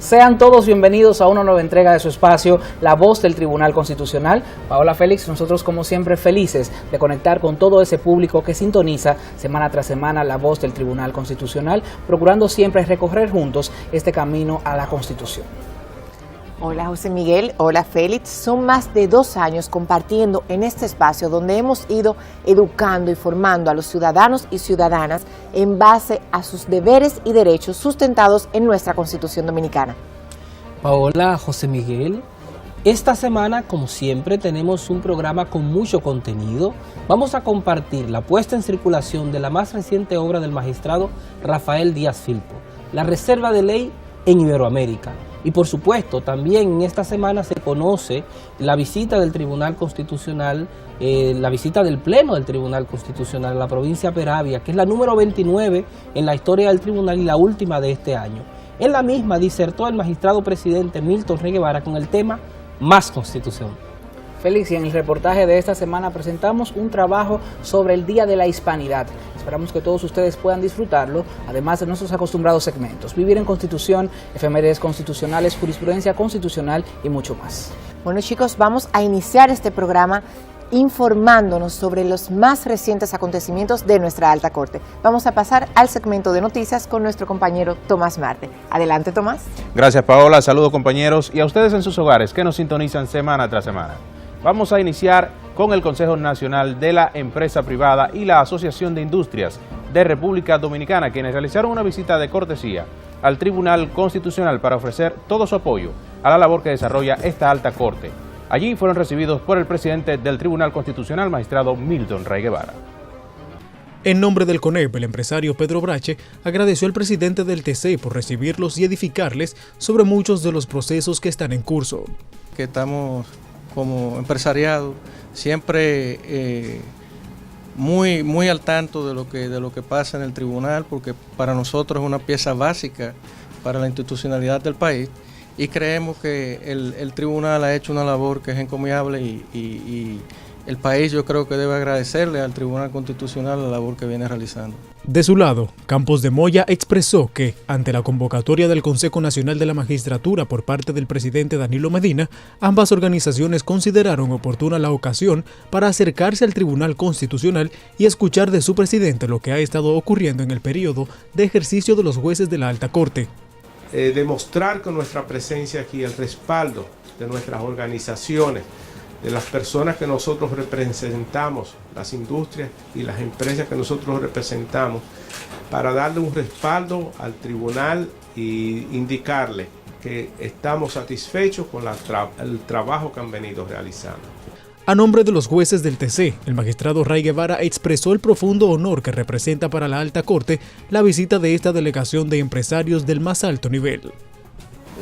Sean todos bienvenidos a una nueva entrega de su espacio, La Voz del Tribunal Constitucional. Paola Félix, nosotros como siempre felices de conectar con todo ese público que sintoniza semana tras semana La Voz del Tribunal Constitucional, procurando siempre recorrer juntos este camino a la Constitución. Hola José Miguel, hola Félix. Son más de 2 años compartiendo en este espacio donde hemos ido educando y formando a los ciudadanos y ciudadanas en base a sus deberes y derechos sustentados en nuestra Constitución Dominicana. Paola, José Miguel, esta semana, como siempre, tenemos un programa con mucho contenido. Vamos a compartir la puesta en circulación de la más reciente obra del magistrado Rafael Díaz Filpo, la reserva de ley en Iberoamérica. Y por supuesto, también en esta semana se conoce la visita del Tribunal Constitucional, la visita del Pleno del Tribunal Constitucional a la provincia de Peravia, que es la número 29 en la historia del tribunal y la última de este año. En la misma disertó el magistrado presidente Milton Rey Guevara con el tema Más Constitución. Félix, y en el reportaje de esta semana presentamos un trabajo sobre el Día de la Hispanidad. Esperamos que todos ustedes puedan disfrutarlo, además de nuestros acostumbrados segmentos: Vivir en Constitución, efemérides constitucionales, jurisprudencia constitucional y mucho más. Bueno chicos, vamos a iniciar este programa informándonos sobre los más recientes acontecimientos de nuestra Alta Corte. Vamos a pasar al segmento de noticias con nuestro compañero Tomás Marte. Adelante, Tomás. Gracias, Paola. Saludos, compañeros, y a ustedes en sus hogares que nos sintonizan semana tras semana. Vamos a iniciar con el Consejo Nacional de la Empresa Privada y la Asociación de Industrias de República Dominicana, quienes realizaron una visita de cortesía al Tribunal Constitucional para ofrecer todo su apoyo a la labor que desarrolla esta alta corte. Allí fueron recibidos por el presidente del Tribunal Constitucional, magistrado Milton Rey Guevara. En nombre del CONEP, el empresario Pedro Brache agradeció al presidente del TC por recibirlos y edificarles sobre muchos de los procesos que están en curso. Que estamos como empresariado siempre muy al tanto de lo que pasa en el tribunal, porque para nosotros es una pieza básica para la institucionalidad del país, y creemos que el tribunal ha hecho una labor que es encomiable y el país, yo creo que debe agradecerle al Tribunal Constitucional la labor que viene realizando. De su lado, Campos de Moya expresó que, ante la convocatoria del Consejo Nacional de la Magistratura por parte del presidente Danilo Medina, ambas organizaciones consideraron oportuna la ocasión para acercarse al Tribunal Constitucional y escuchar de su presidente lo que ha estado ocurriendo en el periodo de ejercicio de los jueces de la Alta Corte. Demostrar con nuestra presencia aquí el respaldo de nuestras organizaciones, de las personas que nosotros representamos, las industrias y las empresas que nosotros representamos, para darle un respaldo al tribunal y indicarle que estamos satisfechos con el trabajo que han venido realizando. A nombre de los jueces del TC, el magistrado Rey Guevara expresó el profundo honor que representa para la Alta Corte la visita de esta delegación de empresarios del más alto nivel.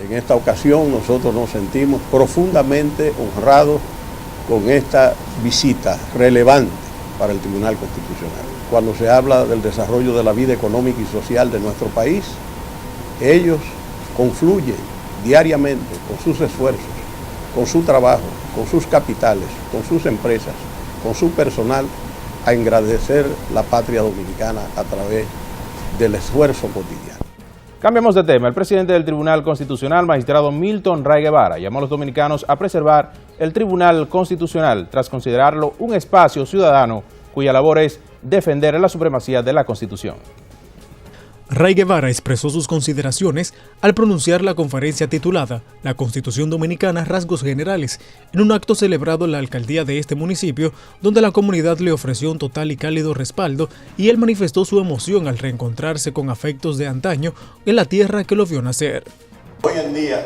En esta ocasión nosotros nos sentimos profundamente honrados con esta visita relevante para el Tribunal Constitucional. Cuando se habla del desarrollo de la vida económica y social de nuestro país, ellos confluyen diariamente con sus esfuerzos, con su trabajo, con sus capitales, con sus empresas, con su personal, a engrandecer la patria dominicana a través del esfuerzo cotidiano. Cambiamos de tema. El presidente del Tribunal Constitucional, magistrado Milton Rey Guevara, llamó a los dominicanos a preservar el Tribunal Constitucional tras considerarlo un espacio ciudadano cuya labor es defender la supremacía de la Constitución. Rey Guevara expresó sus consideraciones al pronunciar la conferencia titulada La Constitución Dominicana, Rasgos Generales, en un acto celebrado en la alcaldía de este municipio, donde la comunidad le ofreció un total y cálido respaldo y él manifestó su emoción al reencontrarse con afectos de antaño en la tierra que lo vio nacer. Hoy en día,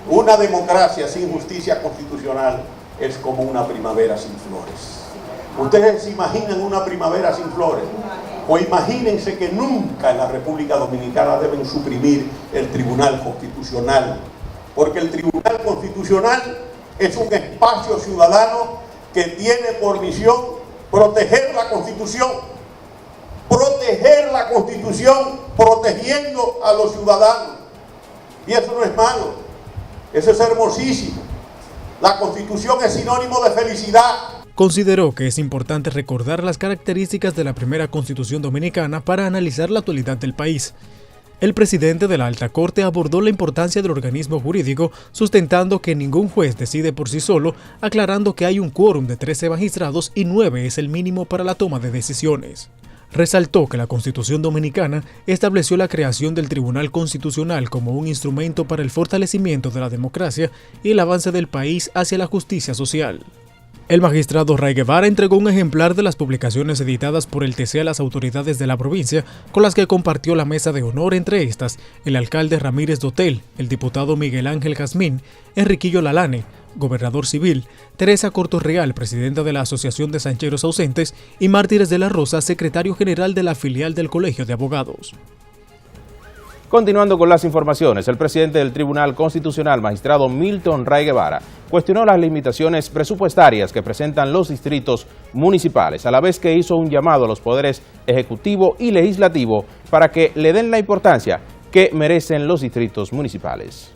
una democracia sin justicia constitucional es como una primavera sin flores. ¿Ustedes se imaginan una primavera sin flores? O imagínense que nunca en la República Dominicana deben suprimir el Tribunal Constitucional, porque el Tribunal Constitucional es un espacio ciudadano que tiene por misión proteger la Constitución, protegiendo a los ciudadanos. Y eso no es malo, eso es hermosísimo. La Constitución es sinónimo de felicidad. Consideró que es importante recordar las características de la primera Constitución dominicana para analizar la actualidad del país. El presidente de la Alta Corte abordó la importancia del organismo jurídico, sustentando que ningún juez decide por sí solo, aclarando que hay un quórum de 13 magistrados y 9 es el mínimo para la toma de decisiones. Resaltó que la Constitución Dominicana estableció la creación del Tribunal Constitucional como un instrumento para el fortalecimiento de la democracia y el avance del país hacia la justicia social. El magistrado Ray Guevara entregó un ejemplar de las publicaciones editadas por el TC a las autoridades de la provincia, con las que compartió la mesa de honor, entre estas, el alcalde Ramírez Dotel, el diputado Miguel Ángel Jazmín, Enriquillo Lalane, gobernador civil, Teresa Cortorreal, presidenta de la Asociación de Sancheros Ausentes, y Mártires de la Rosa, secretario general de la filial del Colegio de Abogados. Continuando con las informaciones, el presidente del Tribunal Constitucional, magistrado Milton Ray Guevara, cuestionó las limitaciones presupuestarias que presentan los distritos municipales, a la vez que hizo un llamado a los poderes ejecutivo y legislativo para que le den la importancia que merecen los distritos municipales.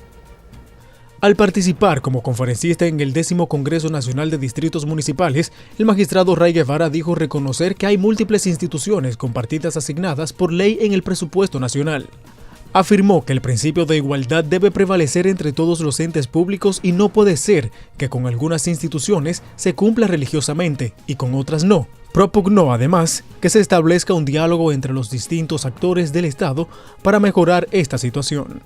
Al participar como conferencista en el 10º Congreso Nacional de Distritos Municipales, el magistrado Ray Guevara dijo reconocer que hay múltiples instituciones con partidas asignadas por ley en el presupuesto nacional. Afirmó que el principio de igualdad debe prevalecer entre todos los entes públicos y no puede ser que con algunas instituciones se cumpla religiosamente y con otras no. Propugnó además que se establezca un diálogo entre los distintos actores del Estado para mejorar esta situación.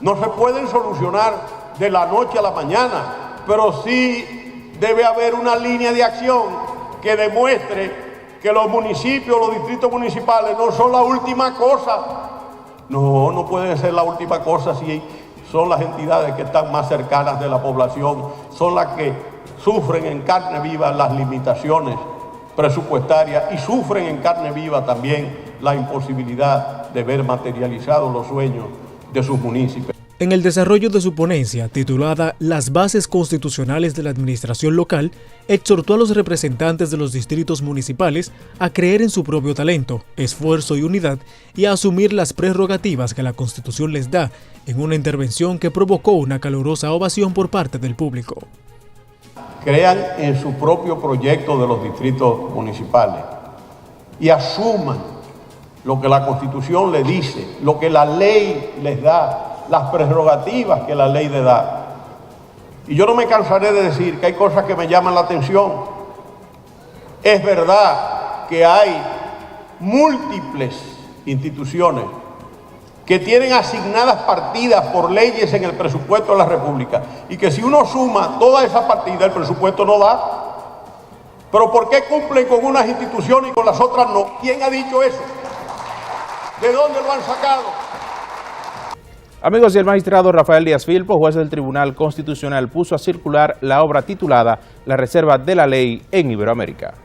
No se pueden solucionar de la noche a la mañana, pero sí debe haber una línea de acción que demuestre que los municipios, los distritos municipales no son la última cosa. No pueden ser la última cosa si son las entidades que están más cercanas de la población, son las que sufren en carne viva las limitaciones presupuestarias y sufren en carne viva también la imposibilidad de ver materializados los sueños de sus municipios. En el desarrollo de su ponencia, titulada Las bases constitucionales de la administración local, exhortó a los representantes de los distritos municipales a creer en su propio talento, esfuerzo y unidad y a asumir las prerrogativas que la Constitución les da, en una intervención que provocó una calurosa ovación por parte del público. Crean en su propio proyecto de los distritos municipales y asuman lo que la Constitución les dice, lo que la ley les da, las prerrogativas que la ley le da. Y yo no me cansaré de decir que hay cosas que me llaman la atención. Es verdad que hay múltiples instituciones que tienen asignadas partidas por leyes en el presupuesto de la República y que si uno suma toda esa partida el presupuesto no da. Pero ¿por qué cumplen con unas instituciones y con las otras no? ¿Quién ha dicho eso? ¿De dónde lo han sacado? Amigos, y el magistrado Rafael Díaz Filpo, juez del Tribunal Constitucional, puso a circular la obra titulada La Reserva de la Ley en Iberoamérica.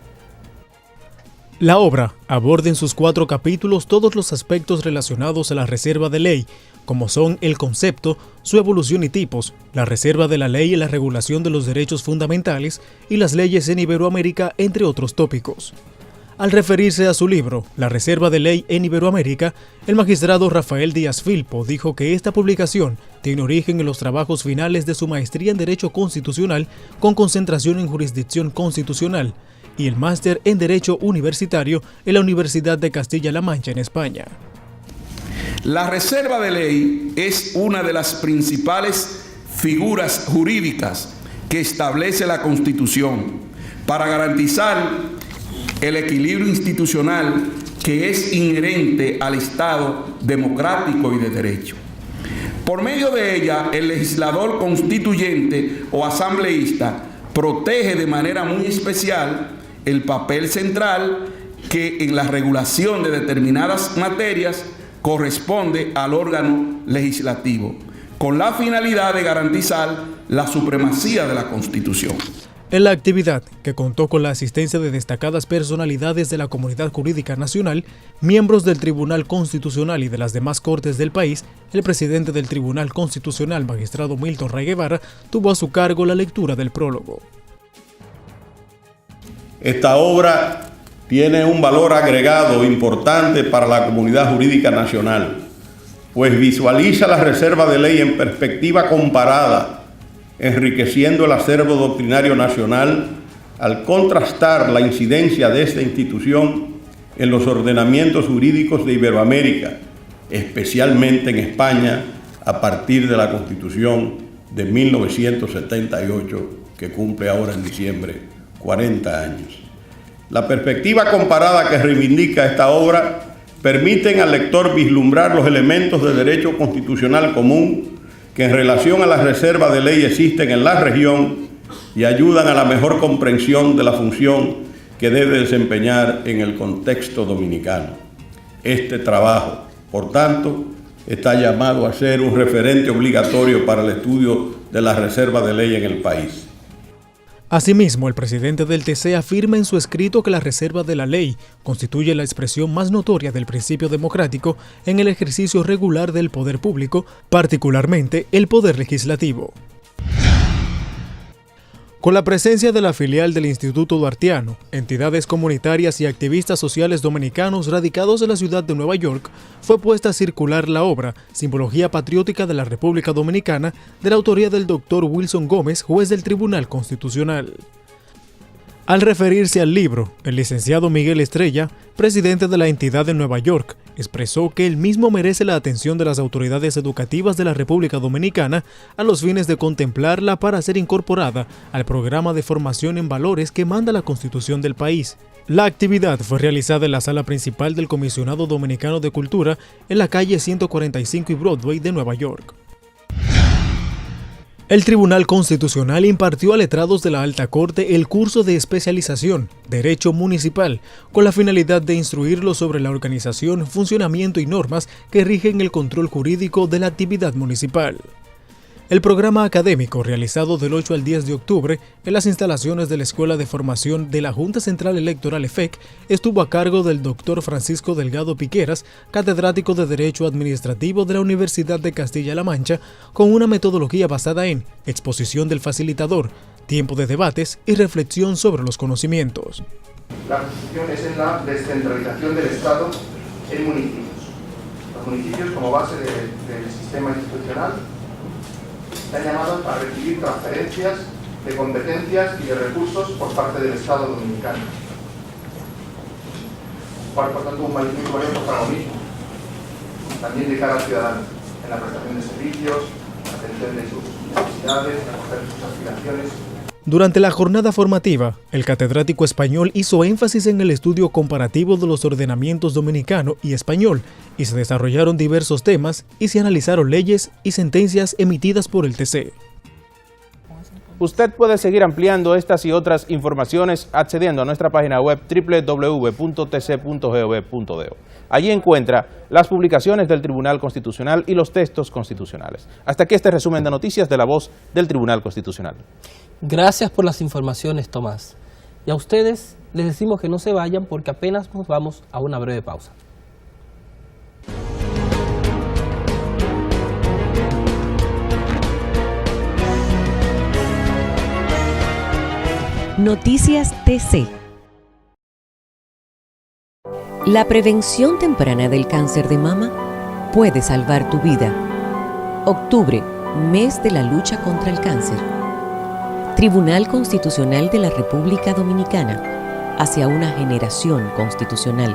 La obra aborda en sus 4 capítulos todos los aspectos relacionados a la reserva de ley, como son el concepto, su evolución y tipos, la reserva de la ley y la regulación de los derechos fundamentales y las leyes en Iberoamérica, entre otros tópicos. Al referirse a su libro, La Reserva de Ley en Iberoamérica, el magistrado Rafael Díaz Filpo dijo que esta publicación tiene origen en los trabajos finales de su maestría en Derecho Constitucional con concentración en Jurisdicción Constitucional y el máster en Derecho Universitario en la Universidad de Castilla-La Mancha en España. La reserva de ley es una de las principales figuras jurídicas que establece la Constitución para garantizar el equilibrio institucional que es inherente al Estado democrático y de derecho. Por medio de ella, el legislador constituyente o asambleísta protege de manera muy especial el papel central que en la regulación de determinadas materias corresponde al órgano legislativo, con la finalidad de garantizar la supremacía de la Constitución. En la actividad, que contó con la asistencia de destacadas personalidades de la comunidad jurídica nacional, miembros del Tribunal Constitucional y de las demás cortes del país, el presidente del Tribunal Constitucional, magistrado Milton Ray Guevara, tuvo a su cargo la lectura del prólogo. Esta obra tiene un valor agregado importante para la comunidad jurídica nacional, pues visualiza la reserva de ley en perspectiva comparada, enriqueciendo el acervo doctrinario nacional al contrastar la incidencia de esta institución en los ordenamientos jurídicos de Iberoamérica, especialmente en España, a partir de la Constitución de 1978, que cumple ahora en diciembre 40 años. La perspectiva comparada que reivindica esta obra permiten al lector vislumbrar los elementos de derecho constitucional común que en relación a las reservas de ley existen en la región y ayudan a la mejor comprensión de la función que debe desempeñar en el contexto dominicano. Este trabajo, por tanto, está llamado a ser un referente obligatorio para el estudio de las reservas de ley en el país. Asimismo, el presidente del TC afirma en su escrito que la reserva de la ley constituye la expresión más notoria del principio democrático en el ejercicio regular del poder público, particularmente el poder legislativo. Con la presencia de la filial del Instituto Duartiano, entidades comunitarias y activistas sociales dominicanos radicados en la ciudad de Nueva York, fue puesta a circular la obra Simbología Patriótica de la República Dominicana, de la autoría del Dr. Wilson Gómez, juez del Tribunal Constitucional. Al referirse al libro, el licenciado Miguel Estrella, presidente de la entidad de Nueva York, expresó que el mismo merece la atención de las autoridades educativas de la República Dominicana a los fines de contemplarla para ser incorporada al programa de formación en valores que manda la Constitución del país. La actividad fue realizada en la sala principal del Comisionado Dominicano de Cultura en la calle 145 y Broadway de Nueva York. El Tribunal Constitucional impartió a letrados de la Alta Corte el curso de especialización Derecho Municipal, con la finalidad de instruirlos sobre la organización, funcionamiento y normas que rigen el control jurídico de la actividad municipal. El programa académico, realizado del 8 al 10 de octubre en las instalaciones de la Escuela de Formación de la Junta Central Electoral EFEC, estuvo a cargo del Dr. Francisco Delgado Piqueras, catedrático de Derecho Administrativo de la Universidad de Castilla-La Mancha, con una metodología basada en exposición del facilitador, tiempo de debates y reflexión sobre los conocimientos. La posición es en la descentralización del Estado en municipios. Los municipios, como base del sistema institucional, están llamados a recibir transferencias de competencias y de recursos por parte del Estado dominicano. Por tanto, un muy valioso para lo mismo, también de cara al ciudadano, en la prestación de servicios, la atención de sus necesidades, recoger sus aspiraciones. Durante la jornada formativa, el catedrático español hizo énfasis en el estudio comparativo de los ordenamientos dominicano y español, y se desarrollaron diversos temas y se analizaron leyes y sentencias emitidas por el TC. Usted puede seguir ampliando estas y otras informaciones accediendo a nuestra página web www.tc.gov.do. Allí encuentra las publicaciones del Tribunal Constitucional y los textos constitucionales. Hasta aquí este resumen de noticias de La Voz del Tribunal Constitucional. Gracias por las informaciones, Tomás. Y a ustedes les decimos que no se vayan porque apenas nos vamos a una breve pausa. Noticias TC. La prevención temprana del cáncer de mama puede salvar tu vida. Octubre, mes de la lucha contra el cáncer. Tribunal Constitucional de la República Dominicana, hacia una generación constitucional.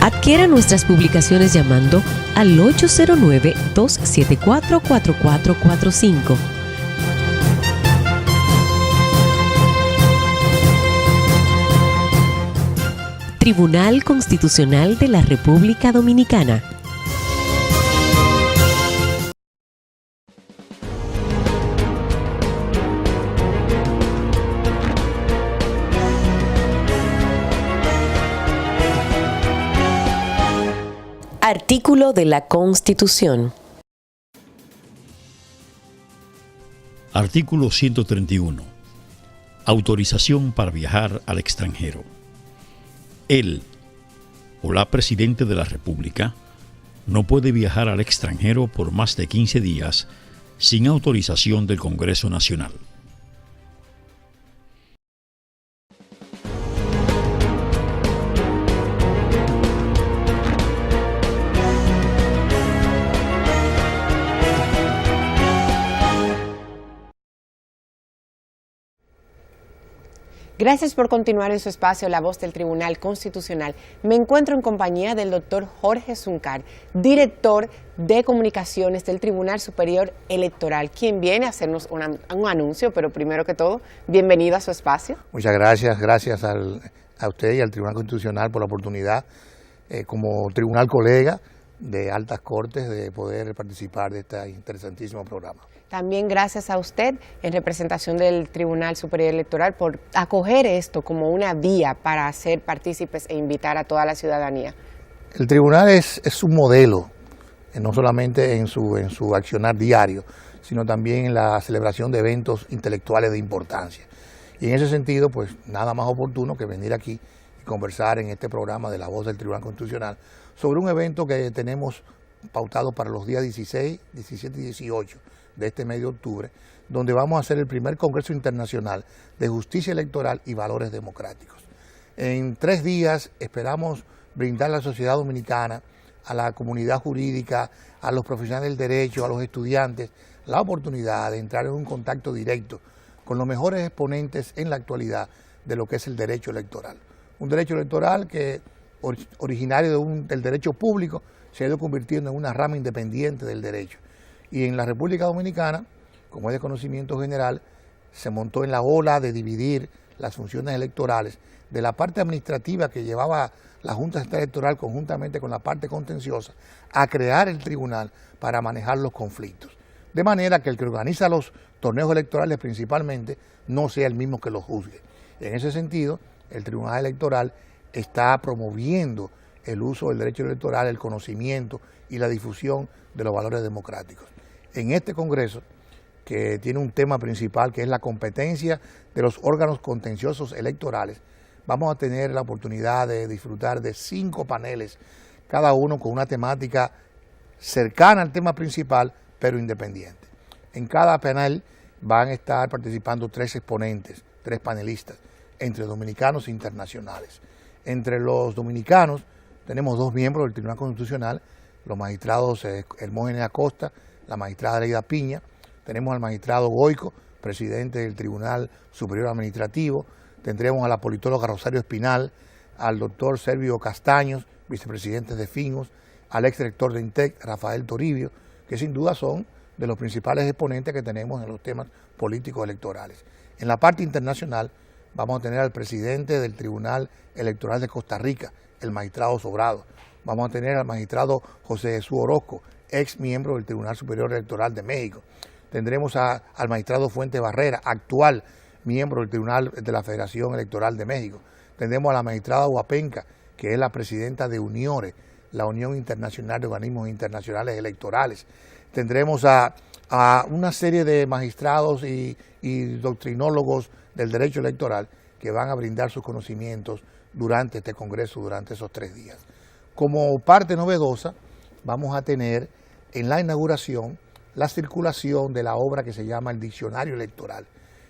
Adquiera nuestras publicaciones llamando al 809-274-4445. Tribunal Constitucional de la República Dominicana. Artículo de la Constitución. Artículo 131. Autorización para viajar al extranjero. Él o la Presidente de la República no puede viajar al extranjero por más de 15 días sin autorización del Congreso Nacional. Gracias por continuar en su espacio La Voz del Tribunal Constitucional. Me encuentro en compañía del doctor Jorge Zuncar, director de comunicaciones del Tribunal Superior Electoral, quien viene a hacernos un anuncio, pero primero que todo, bienvenido a su espacio. Muchas gracias, a usted y al Tribunal Constitucional por la oportunidad, como tribunal colega de altas cortes, de poder participar de este interesantísimo programa. También gracias a usted, en representación del Tribunal Superior Electoral, por acoger esto como una vía para hacer partícipes e invitar a toda la ciudadanía. El tribunal es un modelo, no solamente en su accionar diario, sino también en la celebración de eventos intelectuales de importancia. Y en ese sentido, pues nada más oportuno que venir aquí y conversar en este programa de La Voz del Tribunal Constitucional sobre un evento que tenemos pautado para los días 16, 17 y 18 de este mes de octubre, donde vamos a hacer el primer Congreso Internacional de Justicia Electoral y Valores Democráticos. En 3 días esperamos brindar a la sociedad dominicana, a la comunidad jurídica, a los profesionales del derecho, a los estudiantes, la oportunidad de entrar en un contacto directo con los mejores exponentes en la actualidad de lo que es el derecho electoral. Un derecho electoral que, originario del derecho público, se ha ido convirtiendo en una rama independiente del derecho. Y en la República Dominicana, como es de conocimiento general, se montó en la ola de dividir las funciones electorales de la parte administrativa que llevaba la Junta Central Electoral conjuntamente con la parte contenciosa a crear el tribunal para manejar los conflictos. De manera que el que organiza los torneos electorales principalmente no sea el mismo que los juzgue. En ese sentido, el Tribunal Electoral está promoviendo el uso del derecho electoral, el conocimiento y la difusión de los valores democráticos. En este Congreso, que tiene un tema principal que es la competencia de los órganos contenciosos electorales, vamos a tener la oportunidad de disfrutar de 5 paneles, cada uno con una temática cercana al tema principal, pero independiente. En cada panel van a estar participando 3 exponentes, 3 panelistas, entre dominicanos e internacionales. Entre los dominicanos tenemos 2 miembros del Tribunal Constitucional, los magistrados Hermógenes Acosta, la magistrada Leida Piña, tenemos al magistrado Goico, presidente del Tribunal Superior Administrativo, tendremos a la politóloga Rosario Espinal, al doctor Servio Castaños, vicepresidente de FINGOS, al exrector de INTEC, Rafael Toribio, que sin duda son de los principales exponentes que tenemos en los temas políticos electorales. En la parte internacional vamos a tener al presidente del Tribunal Electoral de Costa Rica, el magistrado Sobrado. Vamos a tener al magistrado José Jesús Orozco, ex miembro del Tribunal Superior Electoral de México. Tendremos al magistrado Fuente Barrera, actual miembro del Tribunal de la Federación Electoral de México. Tendremos a la magistrada Huapenca, que es la presidenta de UNIORE, la Unión Internacional de Organismos Internacionales Electorales. Tendremos a una serie de magistrados y doctrinólogos del derecho electoral que van a brindar sus conocimientos durante este Congreso, durante esos 3 días. Como parte novedosa, vamos a tener en la inauguración la circulación de la obra que se llama el Diccionario Electoral,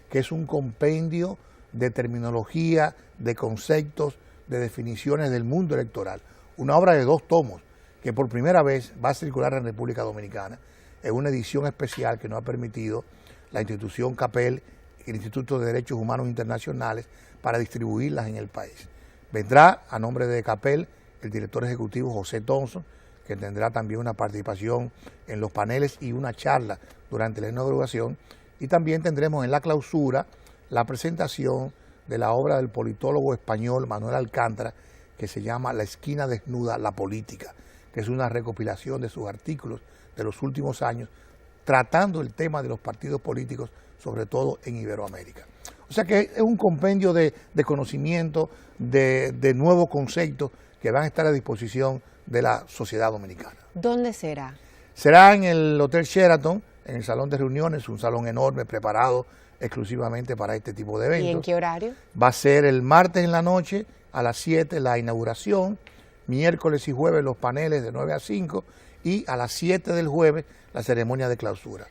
que es un compendio de terminología, de conceptos, de definiciones del mundo electoral. Una obra de 2 tomos que por primera vez va a circular en República Dominicana. Es una edición especial que nos ha permitido la institución CAPEL y el Instituto de Derechos Humanos Internacionales para distribuirlas en el país. Vendrá a nombre de CAPEL el director ejecutivo José Thompson, que tendrá también una participación en los paneles y una charla durante la inauguración. Y también tendremos en la clausura la presentación de la obra del politólogo español Manuel Alcántara, que se llama La esquina desnuda, la política, que es una recopilación de sus artículos de los últimos años, tratando el tema de los partidos políticos, sobre todo en Iberoamérica. O sea que es un compendio de conocimiento, de nuevos conceptos que van a estar a disposición de la sociedad dominicana. ¿Dónde será? Será en el Hotel Sheraton, en el salón de reuniones, un salón enorme preparado exclusivamente para este tipo de eventos. ¿Y en qué horario? Va a ser el martes en la noche a las 7 la inauguración, miércoles y jueves los paneles de 9 a 5 y a las 7 del jueves la ceremonia de clausura.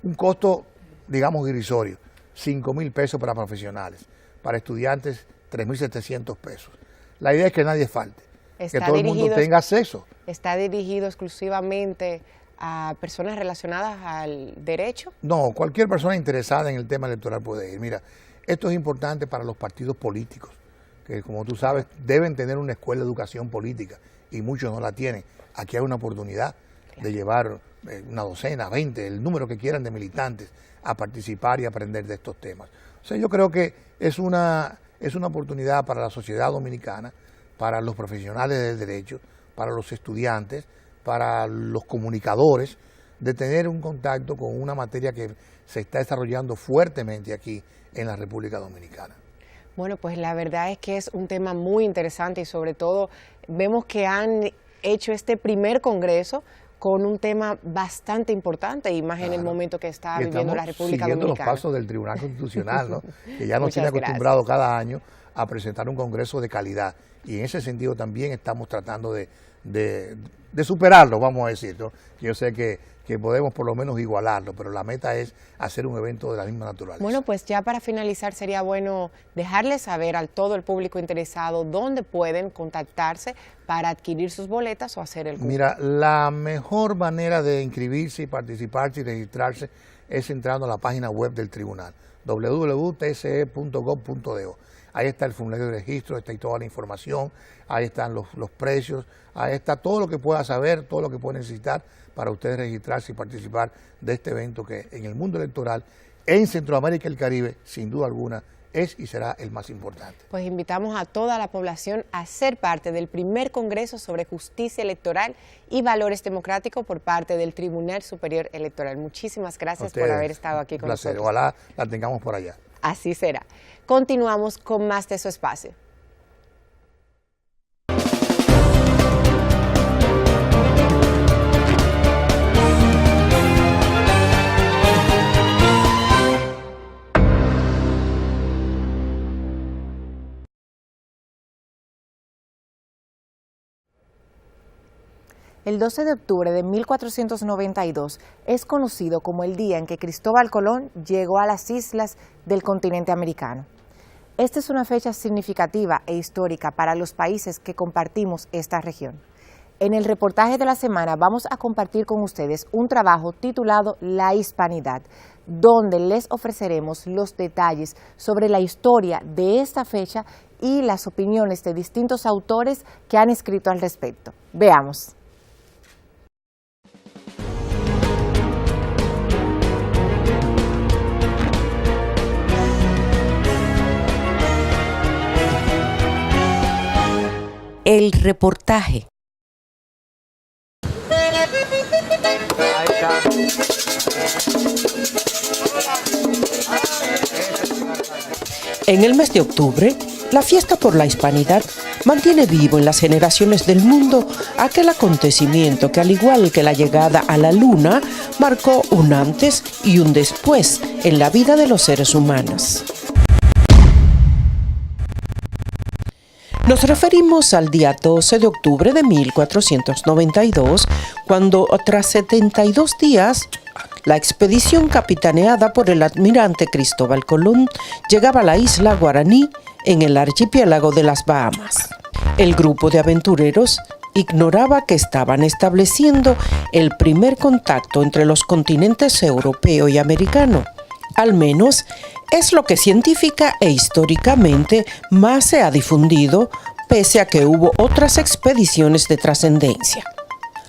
Un costo, digamos, irrisorio, 5,000 pesos para profesionales, para estudiantes 3,700 pesos. La idea es que nadie falte, que todo el mundo tenga acceso. ¿Está dirigido exclusivamente a personas relacionadas al derecho? No, cualquier persona interesada en el tema electoral puede ir. Mira, esto es importante para los partidos políticos, que como tú sabes deben tener una escuela de educación política y muchos no la tienen. Aquí hay una oportunidad de llevar una docena, 20, el número que quieran de militantes a participar y aprender de estos temas. O sea, yo creo que es una oportunidad para la sociedad dominicana, para los profesionales del derecho, para los estudiantes, para los comunicadores, de tener un contacto con una materia que se está desarrollando fuertemente aquí en la República Dominicana. Bueno, pues la verdad es que es un tema muy interesante y sobre todo vemos que han hecho este primer congreso con un tema bastante importante y más en el momento que está viviendo la República Dominicana. Siguiendo los pasos del Tribunal Constitucional, ¿no? Que ya nos tiene acostumbrado cada año a presentar un congreso de calidad y en ese sentido también estamos tratando de superarlo, vamos a decir, ¿no? Yo sé que podemos por lo menos igualarlo, pero la meta es hacer un evento de la misma naturaleza. Bueno, pues ya para finalizar sería bueno dejarles saber a todo el público interesado dónde pueden contactarse para adquirir sus boletas o hacer el curso. Mira, la mejor manera de inscribirse y participarse y registrarse es entrando a la página web del tribunal, www.tce.gov.do. Ahí está el formulario de registro, está ahí toda la información, ahí están los precios, ahí está todo lo que pueda saber, todo lo que pueda necesitar para ustedes registrarse y participar de este evento que en el mundo electoral, en Centroamérica y el Caribe, sin duda alguna, es y será el más importante. Pues invitamos a toda la población a ser parte del primer Congreso sobre Justicia Electoral y Valores Democráticos por parte del Tribunal Superior Electoral. Muchísimas gracias por haber estado aquí con nosotros. Ojalá la tengamos por allá. Así será. Continuamos con más de su espacio. El 12 de octubre de 1492 es conocido como el día en que Cristóbal Colón llegó a las islas del continente americano. Esta es una fecha significativa e histórica para los países que compartimos esta región. En el reportaje de la semana vamos a compartir con ustedes un trabajo titulado La Hispanidad, donde les ofreceremos los detalles sobre la historia de esta fecha y las opiniones de distintos autores que han escrito al respecto. Veamos. El reportaje. En el mes de octubre, la fiesta por la hispanidad mantiene vivo en las generaciones del mundo aquel acontecimiento que, al igual que la llegada a la luna, marcó un antes y un después en la vida de los seres humanos. Nos referimos al día 12 de octubre de 1492, cuando tras 72 días, la expedición capitaneada por el almirante Cristóbal Colón llegaba a la isla Guaraní en el archipiélago de las Bahamas. El grupo de aventureros ignoraba que estaban estableciendo el primer contacto entre los continentes europeo y americano. Al menos es lo que científica e históricamente más se ha difundido, pese a que hubo otras expediciones de trascendencia.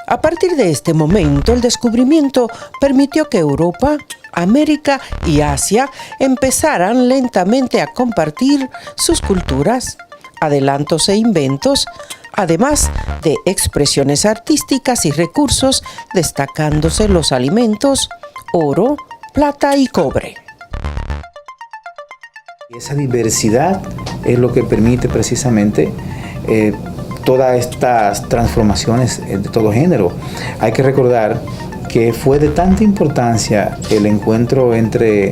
A partir de este momento, el descubrimiento permitió que Europa, América y Asia empezaran lentamente a compartir sus culturas, adelantos e inventos, además de expresiones artísticas y recursos, destacándose los alimentos, oro, plata y cobre. Esa diversidad es lo que permite precisamente todas estas transformaciones de todo género. Hay que recordar que fue de tanta importancia el encuentro entre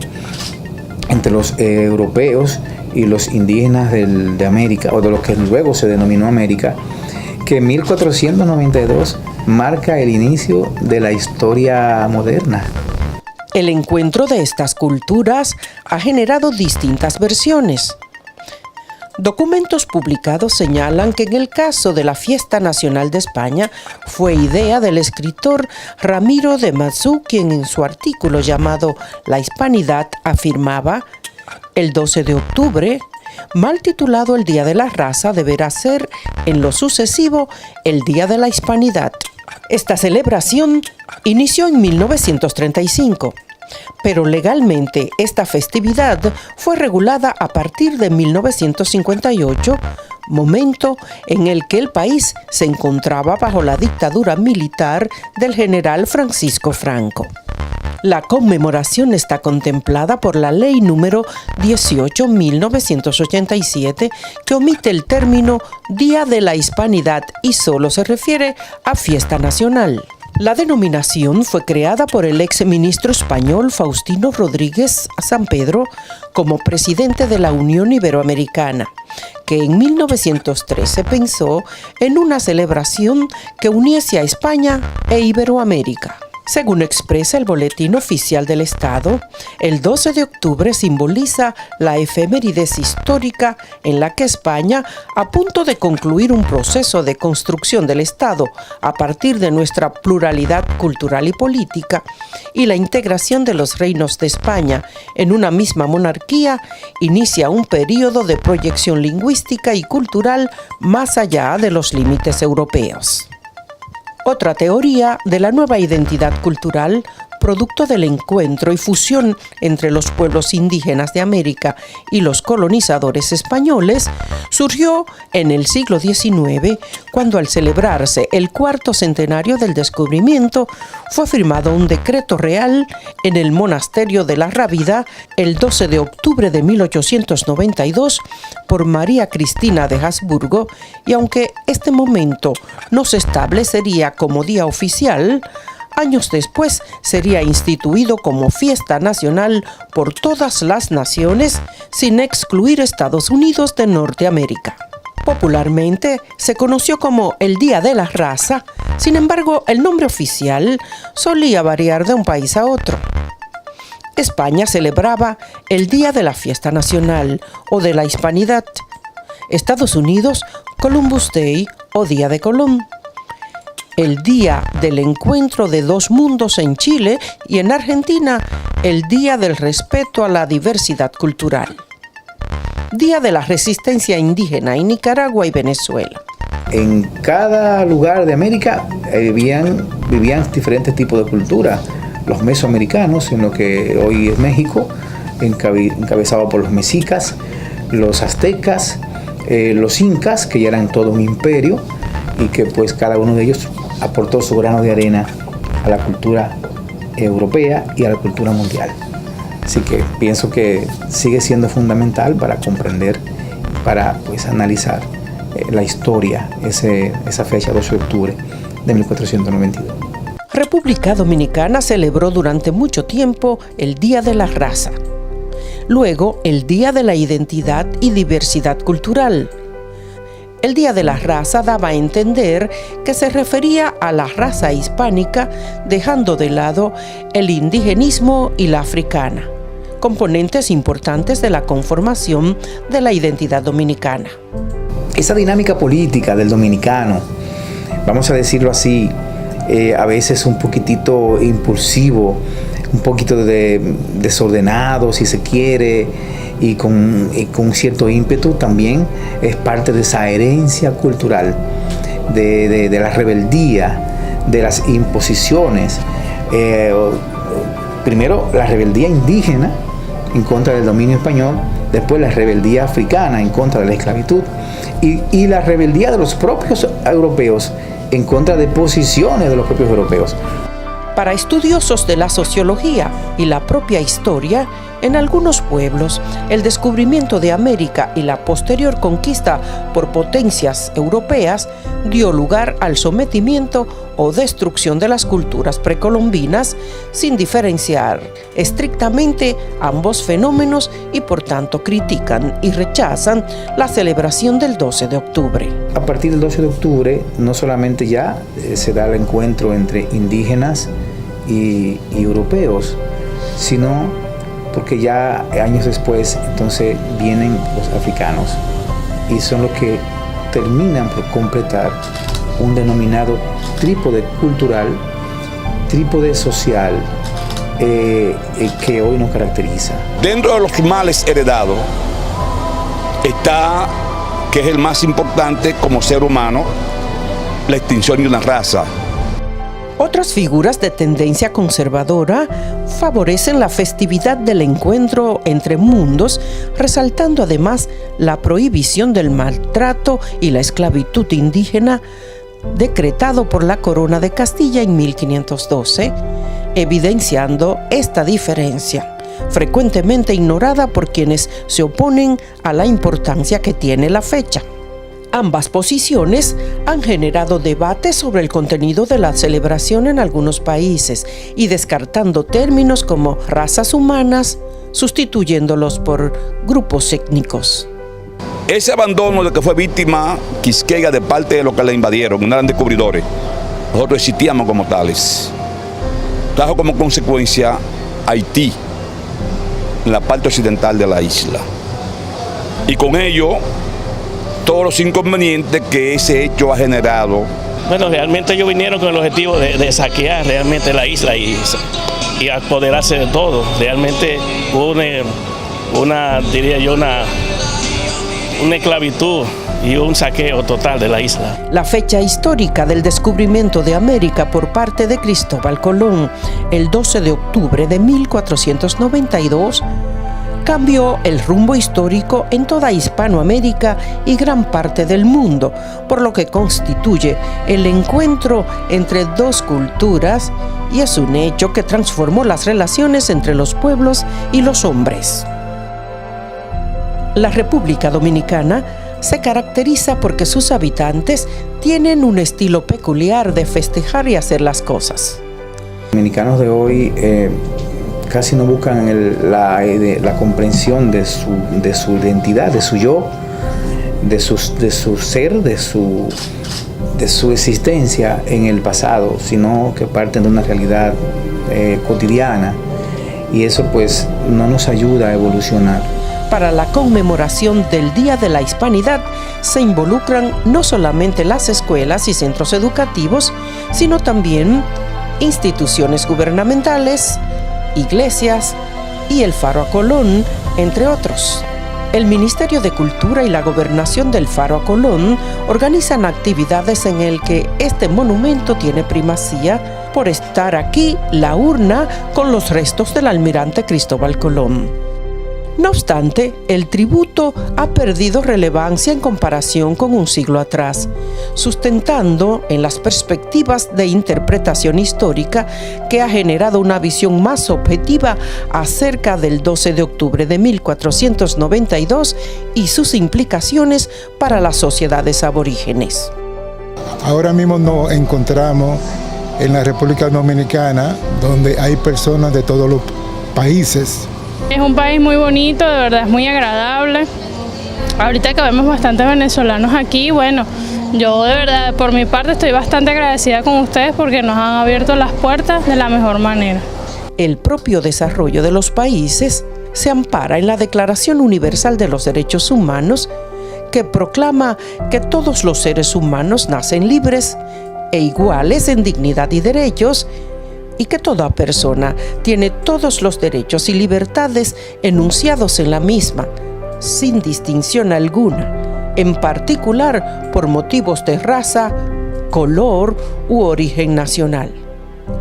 los europeos y los indígenas de América, o de lo que luego se denominó América, que 1492 marca el inicio de la historia moderna. El encuentro de estas culturas ha generado distintas versiones. Documentos publicados señalan que en el caso de la Fiesta Nacional de España fue idea del escritor Ramiro de Maeztu, quien en su artículo llamado La Hispanidad afirmaba: el 12 de octubre, mal titulado el Día de la Raza, deberá ser en lo sucesivo el Día de la Hispanidad. Esta celebración inició en 1935. Pero legalmente esta festividad fue regulada a partir de 1958, momento en el que el país se encontraba bajo la dictadura militar del general Francisco Franco. La conmemoración está contemplada por la Ley número 18/1987, que omite el término Día de la Hispanidad y solo se refiere a fiesta nacional. La denominación fue creada por el ex ministro español Faustino Rodríguez Sampedro como presidente de la Unión Iberoamericana, que en 1913 pensó en una celebración que uniese a España e Iberoamérica. Según expresa el Boletín Oficial del Estado, el 12 de octubre simboliza la efemérides histórica en la que España, a punto de concluir un proceso de construcción del Estado a partir de nuestra pluralidad cultural y política, y la integración de los reinos de España en una misma monarquía, inicia un período de proyección lingüística y cultural más allá de los límites europeos. Otra teoría de la nueva identidad cultural, producto del encuentro y fusión entre los pueblos indígenas de América y los colonizadores españoles, surgió en el siglo XIX, cuando al celebrarse el cuarto centenario del descubrimiento, fue firmado un decreto real en el monasterio de la Rábida el 12 de octubre de 1892 por María Cristina de Habsburgo, y aunque este momento no se establecería como día oficial, años después sería instituido como fiesta nacional por todas las naciones, sin excluir Estados Unidos de Norteamérica. Popularmente se conoció como el Día de la Raza, sin embargo, el nombre oficial solía variar de un país a otro. España celebraba el Día de la Fiesta Nacional o de la Hispanidad. Estados Unidos, Columbus Day o Día de Colón. El Día del Encuentro de Dos Mundos en Chile, y en Argentina, el Día del Respeto a la Diversidad Cultural. Día de la Resistencia Indígena en Nicaragua y Venezuela. En cada lugar de América vivían diferentes tipos de cultura. Los mesoamericanos, en lo que hoy es México, encabezado por los mexicas, los aztecas, los incas, que ya eran todo un imperio, y que pues cada uno de ellos aportó su grano de arena a la cultura europea y a la cultura mundial. Así que pienso que sigue siendo fundamental para comprender, para pues analizar la historia, esa fecha 12 de octubre de 1492. República Dominicana celebró durante mucho tiempo el Día de la Raza, luego el Día de la Identidad y Diversidad Cultural. El Día de la Raza daba a entender que se refería a la raza hispánica, dejando de lado el indigenismo y la africana, componentes importantes de la conformación de la identidad dominicana. Esa dinámica política del dominicano, vamos a decirlo así, a veces un poquitito impulsivo, un poquito desordenado si se quiere, y con cierto ímpetu, también es parte de esa herencia cultural, de la rebeldía, de las imposiciones. Primero la rebeldía indígena en contra del dominio español, después la rebeldía africana en contra de la esclavitud, y la rebeldía de los propios europeos en contra de posiciones de los propios europeos. Para estudiosos de la sociología y la propia historia, en algunos pueblos, el descubrimiento de América y la posterior conquista por potencias europeas dio lugar al sometimiento o destrucción de las culturas precolombinas, sin diferenciar estrictamente ambos fenómenos y por tanto critican y rechazan la celebración del 12 de octubre. A partir del 12 de octubre no solamente ya se da el encuentro entre indígenas y europeos, sino porque ya años después entonces vienen los africanos y son los que terminan por completar un denominado trípode cultural, trípode social que hoy nos caracteriza. Dentro de los males heredados está, que es el más importante como ser humano, la extinción de una raza. Otras figuras de tendencia conservadora favorecen la festividad del encuentro entre mundos, resaltando además la prohibición del maltrato y la esclavitud indígena decretado por la Corona de Castilla en 1512, evidenciando esta diferencia, frecuentemente ignorada por quienes se oponen a la importancia que tiene la fecha. Ambas posiciones han generado debates sobre el contenido de la celebración en algunos países y descartando términos como razas humanas, sustituyéndolos por grupos étnicos. Ese abandono de que fue víctima Quisqueya de parte de los que la invadieron, no eran descubridores, nosotros existíamos como tales. Trajo como consecuencia Haití, en la parte occidental de la isla. Y con ello, todos los inconvenientes que ese hecho ha generado. Bueno, realmente ellos vinieron con el objetivo de saquear realmente la isla y apoderarse de todo. Realmente hubo una esclavitud y un saqueo total de la isla. La fecha histórica del descubrimiento de América por parte de Cristóbal Colón, el 12 de octubre de 1492, cambió el rumbo histórico en toda Hispanoamérica y gran parte del mundo, por lo que constituye el encuentro entre dos culturas y es un hecho que transformó las relaciones entre los pueblos y los hombres. La República Dominicana se caracteriza porque sus habitantes tienen un estilo peculiar de festejar y hacer las cosas. Los dominicanos de hoy casi no buscan la comprensión de su identidad, de su yo, de su ser, de su existencia en el pasado, sino que parten de una realidad cotidiana y eso pues no nos ayuda a evolucionar. Para la conmemoración del Día de la Hispanidad se involucran no solamente las escuelas y centros educativos, sino también instituciones gubernamentales, iglesias y el Faro a Colón, entre otros. El Ministerio de Cultura y la Gobernación del Faro a Colón organizan actividades en el que este monumento tiene primacía por estar aquí la urna con los restos del almirante Cristóbal Colón. No obstante, el tributo ha perdido relevancia en comparación con un siglo atrás, sustentando en las perspectivas de interpretación histórica que ha generado una visión más objetiva acerca del 12 de octubre de 1492 y sus implicaciones para las sociedades aborígenes. Ahora mismo nos encontramos en la República Dominicana, donde hay personas de todos los países. Es un país muy bonito, de verdad es muy agradable. Ahorita que vemos bastantes venezolanos aquí, bueno, yo de verdad por mi parte estoy bastante agradecida con ustedes porque nos han abierto las puertas de la mejor manera. El propio desarrollo de los países se ampara en la Declaración Universal de los Derechos Humanos, que proclama que todos los seres humanos nacen libres e iguales en dignidad y derechos, y que toda persona tiene todos los derechos y libertades enunciados en la misma, sin distinción alguna, en particular por motivos de raza, color u origen nacional.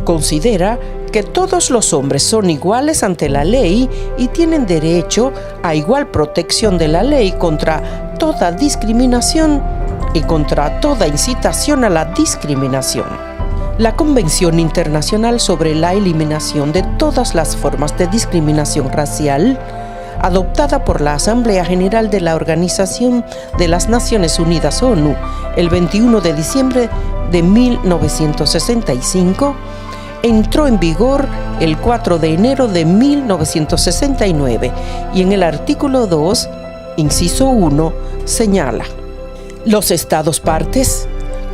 Considera que todos los hombres son iguales ante la ley y tienen derecho a igual protección de la ley contra toda discriminación y contra toda incitación a la discriminación. La Convención Internacional sobre la Eliminación de todas las formas de discriminación racial, adoptada por la Asamblea General de la Organización de las Naciones Unidas, ONU, el 21 de diciembre de 1965, entró en vigor el 4 de enero de 1969 y en el artículo 2, inciso 1, señala: los Estados partes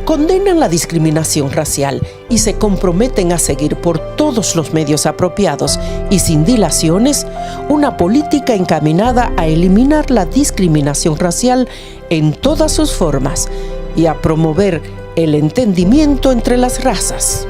condenan la discriminación racial y se comprometen a seguir por todos los medios apropiados y sin dilaciones una política encaminada a eliminar la discriminación racial en todas sus formas y a promover el entendimiento entre las razas.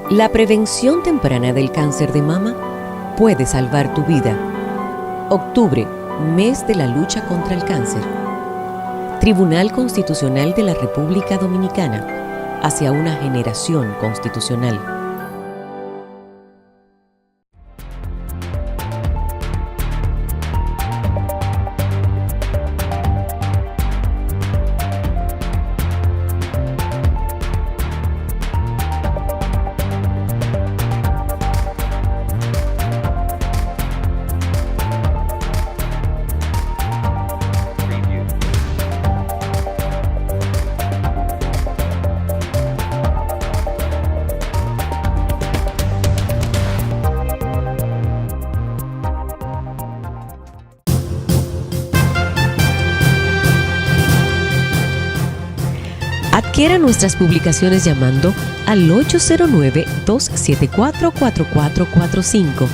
La prevención temprana del cáncer de mama puede salvar tu vida. Octubre, mes de la lucha contra el cáncer. Tribunal Constitucional de la República Dominicana, hacia una generación constitucional. Adquiera nuestras publicaciones llamando al 809-274-4445.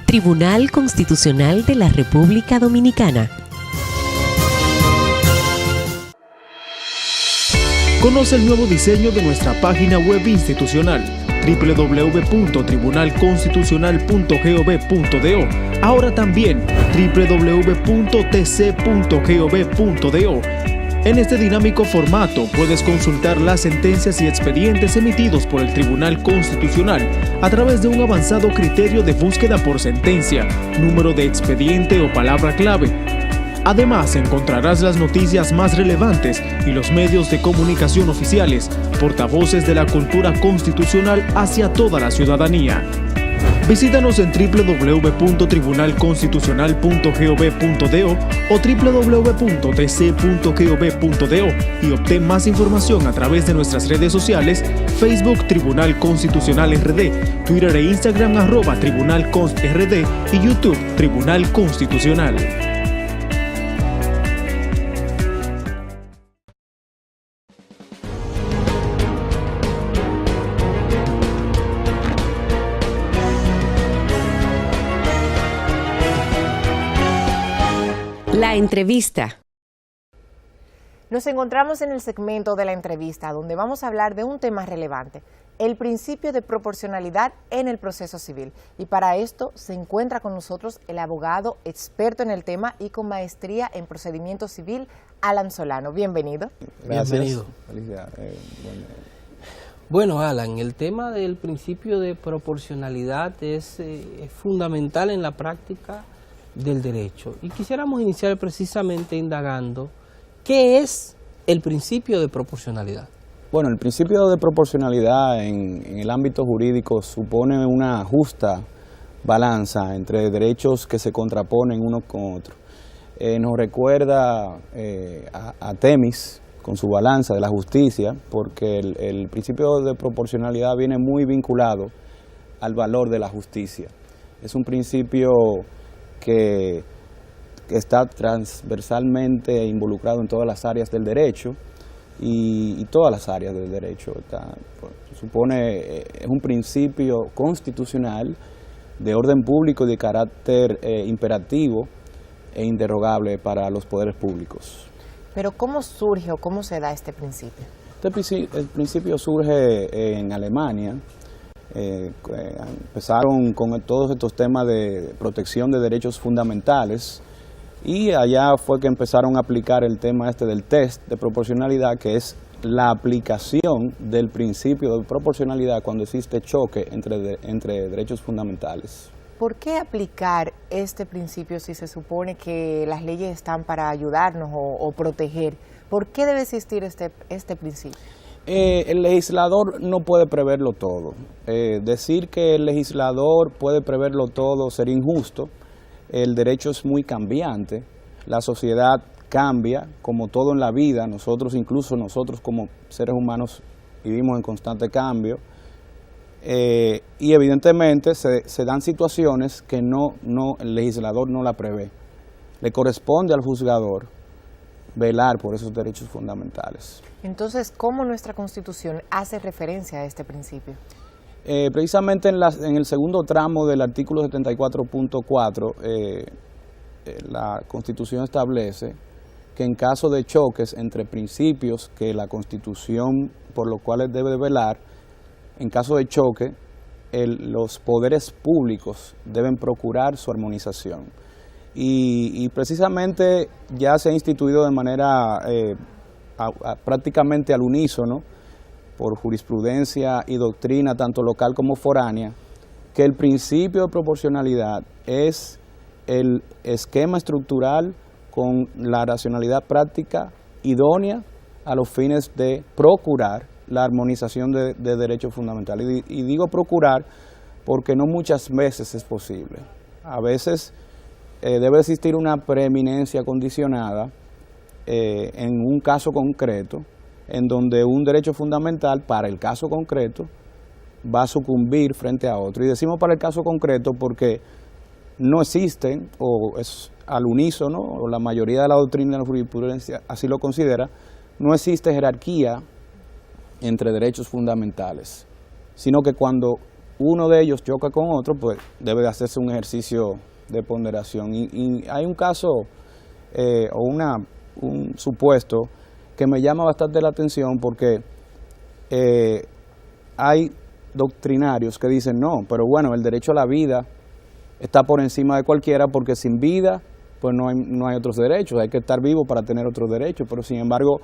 Tribunal Constitucional de la República Dominicana. Conoce el nuevo diseño de nuestra página web institucional www.tribunalconstitucional.gov.do. Ahora también www.tc.gov.do. En este dinámico formato puedes consultar las sentencias y expedientes emitidos por el Tribunal Constitucional a través de un avanzado criterio de búsqueda por sentencia, número de expediente o palabra clave. Además, encontrarás las noticias más relevantes y los medios de comunicación oficiales, portavoces de la cultura constitucional hacia toda la ciudadanía. Visítanos en www.tribunalconstitucional.gov.do o www.tc.gov.do y obtén más información a través de nuestras redes sociales: Facebook Tribunal Constitucional RD, Twitter e Instagram @TribunalConstRD y YouTube Tribunal Constitucional. La entrevista. Nos encontramos en el segmento de la entrevista, donde vamos a hablar de un tema relevante: el principio de proporcionalidad en el proceso civil. Y para esto se encuentra con nosotros el abogado experto en el tema y con maestría en procedimiento civil, Alan Solano. Bienvenido. Gracias. Bienvenido. Bueno, Alan, el tema del principio de proporcionalidad es fundamental en la práctica del derecho. Y quisiéramos iniciar precisamente indagando ¿qué es el principio de proporcionalidad? Bueno, el principio de proporcionalidad en el ámbito jurídico supone una justa balanza entre derechos que se contraponen unos con otros. Nos recuerda a Temis con su balanza de la justicia, porque el principio de proporcionalidad viene muy vinculado al valor de la justicia. Es un principio que está transversalmente involucrado en todas las áreas del derecho y todas las áreas del derecho. Es un principio constitucional de orden público y de carácter imperativo e interrogable para los poderes públicos. Pero ¿cómo surge o cómo se da este principio? El principio surge en Alemania. Empezaron con todos estos temas de protección de derechos fundamentales y allá fue que empezaron a aplicar el tema del test de proporcionalidad, que es la aplicación del principio de proporcionalidad cuando existe choque entre derechos fundamentales. ¿por qué aplicar este principio si se supone que las leyes están para ayudarnos o proteger? ¿Por qué debe existir este principio? El legislador no puede preverlo todo. Decir que el legislador puede preverlo todo sería injusto. El derecho es muy cambiante, la sociedad cambia, como todo en la vida, incluso nosotros como seres humanos vivimos en constante cambio, y evidentemente se dan situaciones que el legislador no la prevé. Le corresponde al juzgador velar por esos derechos fundamentales. Entonces, ¿cómo nuestra Constitución hace referencia a este principio? Precisamente en el segundo tramo del artículo 74.4, la Constitución establece que en caso de choques entre principios que la Constitución por los cuales debe velar, en caso de choque, los poderes públicos deben procurar su armonización. Y precisamente ya se ha instituido de manera prácticamente al unísono, por jurisprudencia y doctrina, tanto local como foránea, que el principio de proporcionalidad es el esquema estructural con la racionalidad práctica idónea a los fines de procurar la armonización de derechos fundamentales. Y digo procurar porque no muchas veces es posible. A veces debe existir una preeminencia condicionada en un caso concreto, en donde un derecho fundamental para el caso concreto va a sucumbir frente a otro. Y decimos para el caso concreto porque no existen, o es al unísono, o la mayoría de la doctrina de la jurisprudencia así lo considera, no existe jerarquía entre derechos fundamentales, sino que cuando uno de ellos choca con otro, pues debe de hacerse un ejercicio de ponderación. Y hay un caso o un supuesto que me llama bastante la atención porque hay doctrinarios que dicen no, pero bueno, el derecho a la vida está por encima de cualquiera porque sin vida pues no hay otros derechos, hay que estar vivo para tener otros derechos, pero sin embargo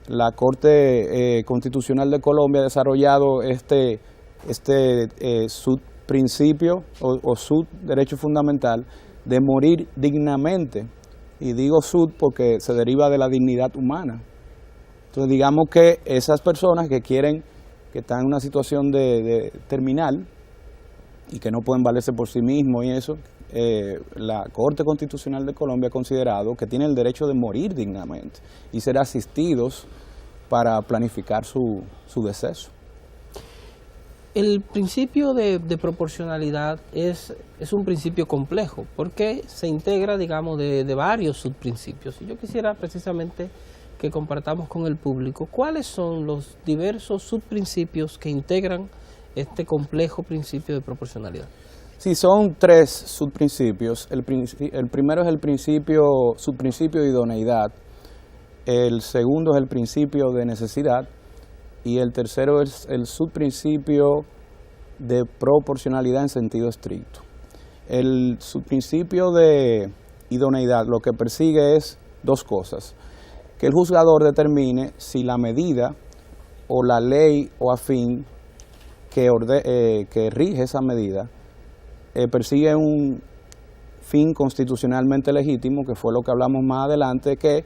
la Corte Constitucional de Colombia ha desarrollado este subprincipio o subderecho fundamental de morir dignamente, y digo sub porque se deriva de la dignidad humana. Entonces digamos que esas personas que están en una situación de terminal y que no pueden valerse por sí mismos y eso, la Corte Constitucional de Colombia ha considerado que tienen el derecho de morir dignamente y ser asistidos para planificar su deceso. El principio de proporcionalidad es un principio complejo porque se integra, digamos, de varios subprincipios. Y yo quisiera precisamente que compartamos con el público cuáles son los diversos subprincipios que integran este complejo principio de proporcionalidad. Sí, son tres subprincipios. El primero es el subprincipio de idoneidad, el segundo es el principio de necesidad y el tercero es el subprincipio de proporcionalidad en sentido estricto. El subprincipio de idoneidad lo que persigue es dos cosas: que el juzgador determine si la medida o la ley o afín que rige esa medida persigue un fin constitucionalmente legítimo, que fue lo que hablamos más adelante, que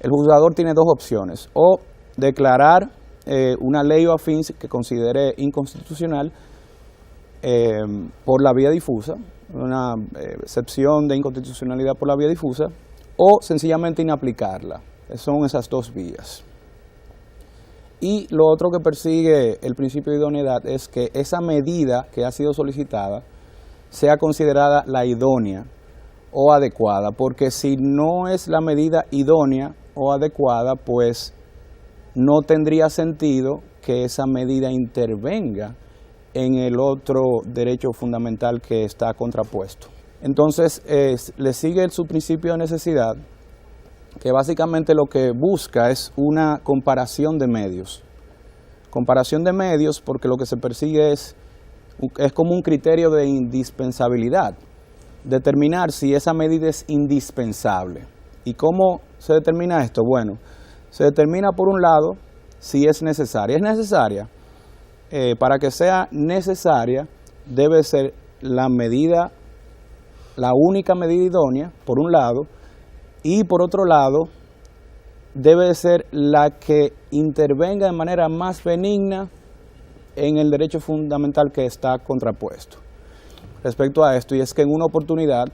el juzgador tiene dos opciones: o declarar una ley o afín que considere inconstitucional por la vía difusa, una excepción de inconstitucionalidad por la vía difusa, o sencillamente inaplicarla. Son esas dos vías. Y lo otro que persigue el principio de idoneidad es que esa medida que ha sido solicitada sea considerada la idónea o adecuada, porque si no es la medida idónea o adecuada, pues no tendría sentido que esa medida intervenga en el otro derecho fundamental que está contrapuesto. Entonces, le sigue su principio de necesidad, que básicamente lo que busca es una comparación de medios. Comparación de medios porque lo que se persigue es como un criterio de indispensabilidad, determinar si esa medida es indispensable. ¿Y cómo se determina esto? Bueno, se determina por un lado si es necesaria. ¿Es necesaria? Para que sea necesaria debe ser la medida la única medida idónea, por un lado, y por otro lado, debe de ser la que intervenga de manera más benigna en el derecho fundamental que está contrapuesto. Respecto a esto, y es que en una oportunidad,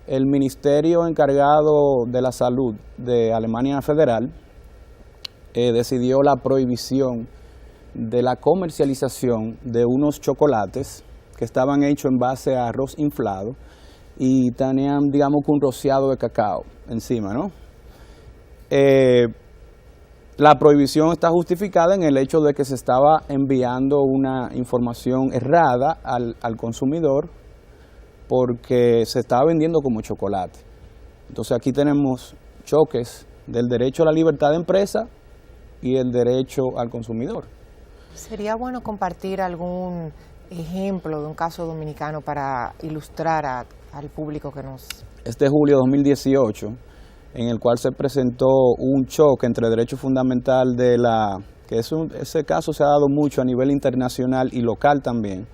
el Ministerio encargado de la Salud de Alemania Federal decidió la prohibición de la comercialización de unos chocolates que estaban hechos en base a arroz inflado y tenían, digamos, un rociado de cacao encima, ¿no? La prohibición está justificada en el hecho de que se estaba enviando una información errada al consumidor porque se estaba vendiendo como chocolate. Entonces aquí tenemos choques del derecho a la libertad de empresa y el derecho al consumidor. Sería bueno compartir algún ejemplo de un caso dominicano para ilustrar al público que nos... Este julio de 2018, en el cual se presentó un choque entre el derecho fundamental de la... ese caso se ha dado mucho a nivel internacional y local también.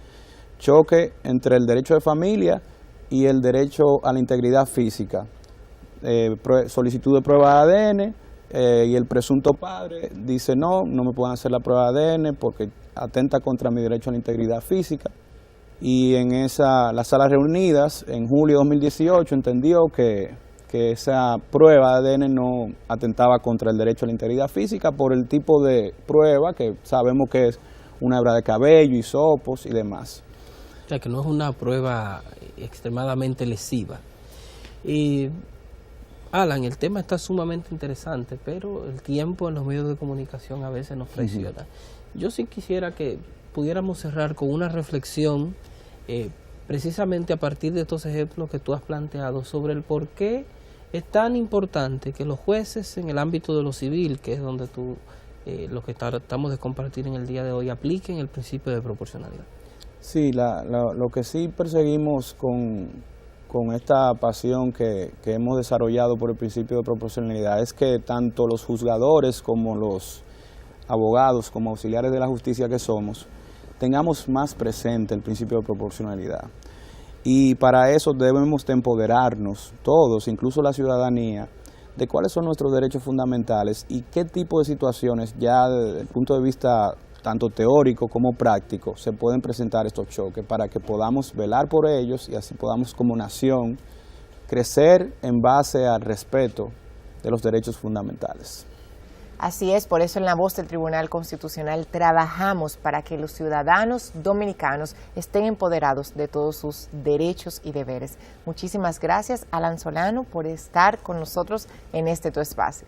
Choque entre el derecho de familia y el derecho a la integridad física. Solicitud de prueba de ADN y el presunto padre dice no me pueden hacer la prueba de ADN porque atenta contra mi derecho a la integridad física. Y en las salas reunidas en julio de 2018 entendió que esa prueba de ADN no atentaba contra el derecho a la integridad física por el tipo de prueba que sabemos que es una hebra de cabello, hisopos y demás. O sea, que no es una prueba extremadamente lesiva. Alan, el tema está sumamente interesante, pero el tiempo en los medios de comunicación a veces nos traiciona. Yo sí quisiera que pudiéramos cerrar con una reflexión precisamente a partir de estos ejemplos que tú has planteado sobre el por qué es tan importante que los jueces en el ámbito de lo civil, que es donde lo que tratamos de compartir en el día de hoy, apliquen el principio de proporcionalidad. Sí, lo que sí perseguimos con esta pasión que hemos desarrollado por el principio de proporcionalidad es que tanto los juzgadores como los abogados, como auxiliares de la justicia que somos, tengamos más presente el principio de proporcionalidad. Y para eso debemos de empoderarnos todos, incluso la ciudadanía, de cuáles son nuestros derechos fundamentales y qué tipo de situaciones ya desde el punto de vista tanto teórico como práctico se pueden presentar estos choques para que podamos velar por ellos y así podamos como nación crecer en base al respeto de los derechos fundamentales. Así es, por eso en La Voz del Tribunal Constitucional trabajamos para que los ciudadanos dominicanos estén empoderados de todos sus derechos y deberes. Muchísimas gracias, Alan Solano, por estar con nosotros en este tu espacio.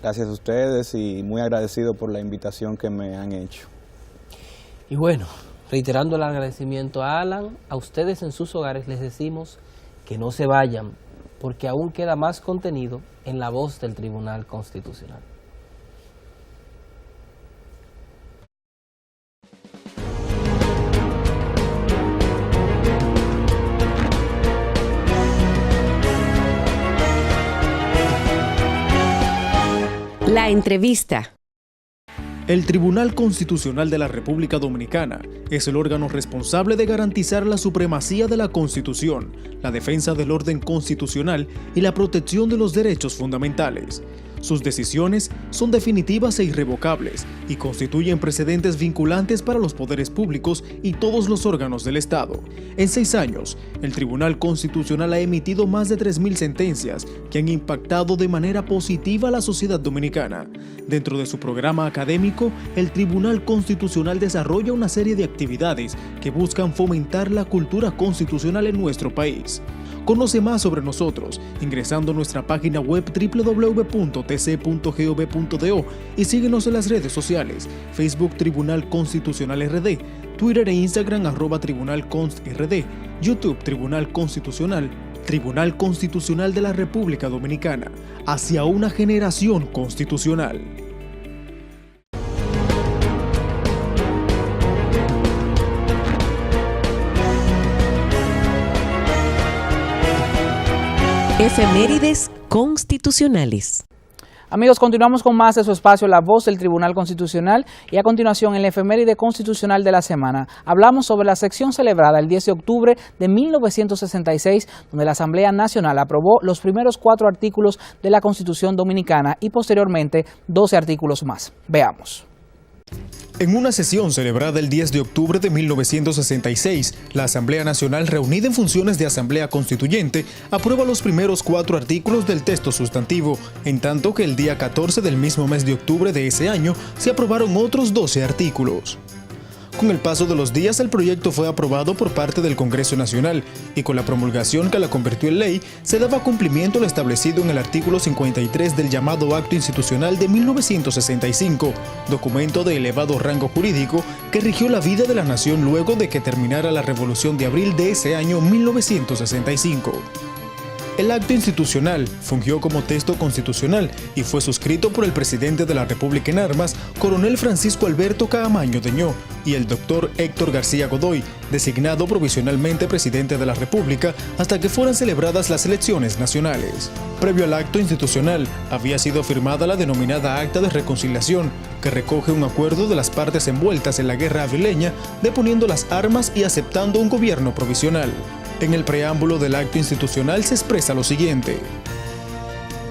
Gracias a ustedes y muy agradecido por la invitación que me han hecho. Y bueno, reiterando el agradecimiento a Alan, a ustedes en sus hogares les decimos que no se vayan, porque aún queda más contenido en La Voz del Tribunal Constitucional. La entrevista. El Tribunal Constitucional de la República Dominicana es el órgano responsable de garantizar la supremacía de la Constitución, la defensa del orden constitucional y la protección de los derechos fundamentales. Sus decisiones son definitivas e irrevocables y constituyen precedentes vinculantes para los poderes públicos y todos los órganos del Estado. En 6 años, el Tribunal Constitucional ha emitido más de 3.000 sentencias que han impactado de manera positiva a la sociedad dominicana. Dentro de su programa académico, el Tribunal Constitucional desarrolla una serie de actividades que buscan fomentar la cultura constitucional en nuestro país. Conoce más sobre nosotros ingresando a nuestra página web www.tc.gov.do y síguenos en las redes sociales, Facebook Tribunal Constitucional RD, Twitter e Instagram @TribunalConstRD, YouTube Tribunal Constitucional, Tribunal Constitucional de la República Dominicana, hacia una generación constitucional. Efemérides constitucionales. Amigos, continuamos con más de su espacio La Voz del Tribunal Constitucional y a continuación en la efeméride constitucional de la semana hablamos sobre la sección celebrada el 10 de octubre de 1966 donde la Asamblea Nacional aprobó los primeros 4 artículos de la Constitución Dominicana y posteriormente 12 artículos más. Veamos. En una sesión celebrada el 10 de octubre de 1966, la Asamblea Nacional, reunida en funciones de Asamblea Constituyente, aprueba los primeros 4 artículos del texto sustantivo, en tanto que el día 14 del mismo mes de octubre de ese año se aprobaron otros 12 artículos. Con el paso de los días, el proyecto fue aprobado por parte del Congreso Nacional y con la promulgación que la convirtió en ley, se daba cumplimiento a lo establecido en el artículo 53 del llamado Acto Institucional de 1965, documento de elevado rango jurídico que rigió la vida de la nación luego de que terminara la Revolución de Abril de ese año 1965. El acto institucional fungió como texto constitucional y fue suscrito por el presidente de la República en armas, coronel Francisco Alberto Caamaño Deñó, y el doctor Héctor García Godoy, designado provisionalmente presidente de la República hasta que fueran celebradas las elecciones nacionales. Previo al acto institucional, había sido firmada la denominada Acta de Reconciliación, que recoge un acuerdo de las partes envueltas en la guerra abrileña, deponiendo las armas y aceptando un gobierno provisional. En el preámbulo del acto institucional se expresa lo siguiente.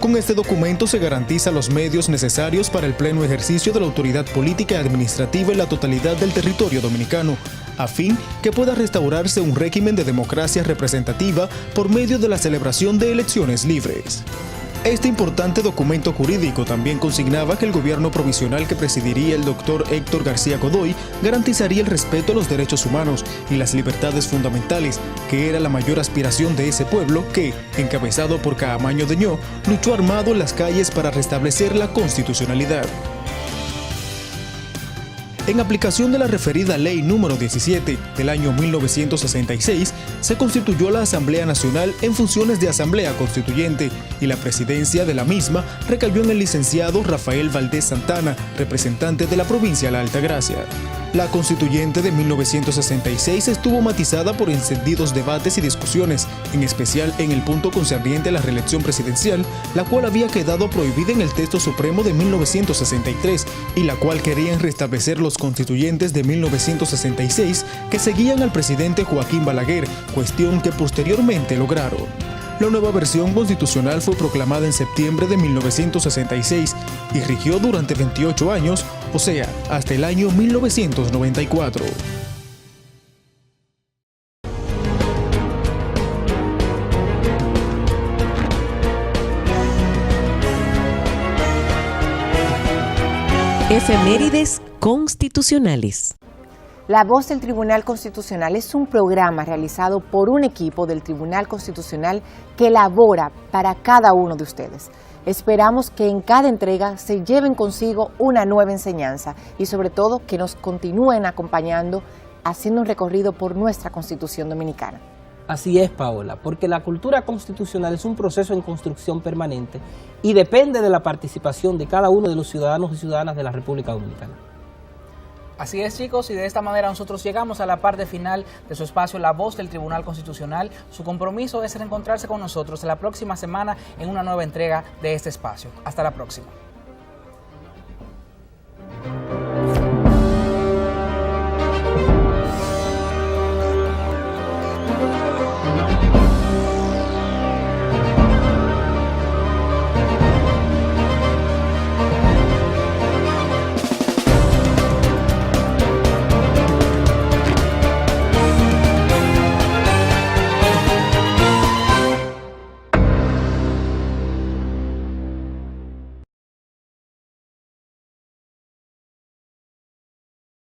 Con este documento se garantiza los medios necesarios para el pleno ejercicio de la autoridad política y administrativa en la totalidad del territorio dominicano, a fin que pueda restaurarse un régimen de democracia representativa por medio de la celebración de elecciones libres. Este importante documento jurídico también consignaba que el gobierno provisional que presidiría el doctor Héctor García Godoy garantizaría el respeto a los derechos humanos y las libertades fundamentales, que era la mayor aspiración de ese pueblo que, encabezado por Caamaño Deñó, luchó armado en las calles para restablecer la constitucionalidad. En aplicación de la referida Ley número 17 del año 1966, se constituyó la Asamblea Nacional en funciones de Asamblea Constituyente y la presidencia de la misma recayó en el licenciado Rafael Valdés Santana, representante de la provincia de la Altagracia. La Constituyente de 1966 estuvo matizada por encendidos debates y discusiones, en especial en el punto concerniente a la reelección presidencial, la cual había quedado prohibida en el texto supremo de 1963 y la cual querían restablecer los constituyentes de 1966 que seguían al presidente Joaquín Balaguer, cuestión que posteriormente lograron. La nueva versión constitucional fue proclamada en septiembre de 1966 y rigió durante 28 años, o sea, hasta el año 1994. Efemérides constitucionales. La Voz del Tribunal Constitucional es un programa realizado por un equipo del Tribunal Constitucional que elabora para cada uno de ustedes. Esperamos que en cada entrega se lleven consigo una nueva enseñanza y sobre todo que nos continúen acompañando haciendo un recorrido por nuestra Constitución Dominicana. Así es, Paola, porque la cultura constitucional es un proceso en construcción permanente y depende de la participación de cada uno de los ciudadanos y ciudadanas de la República Dominicana. Así es, chicos, y de esta manera nosotros llegamos a la parte final de su espacio La Voz del Tribunal Constitucional. Su compromiso es reencontrarse con nosotros la próxima semana en una nueva entrega de este espacio. Hasta la próxima.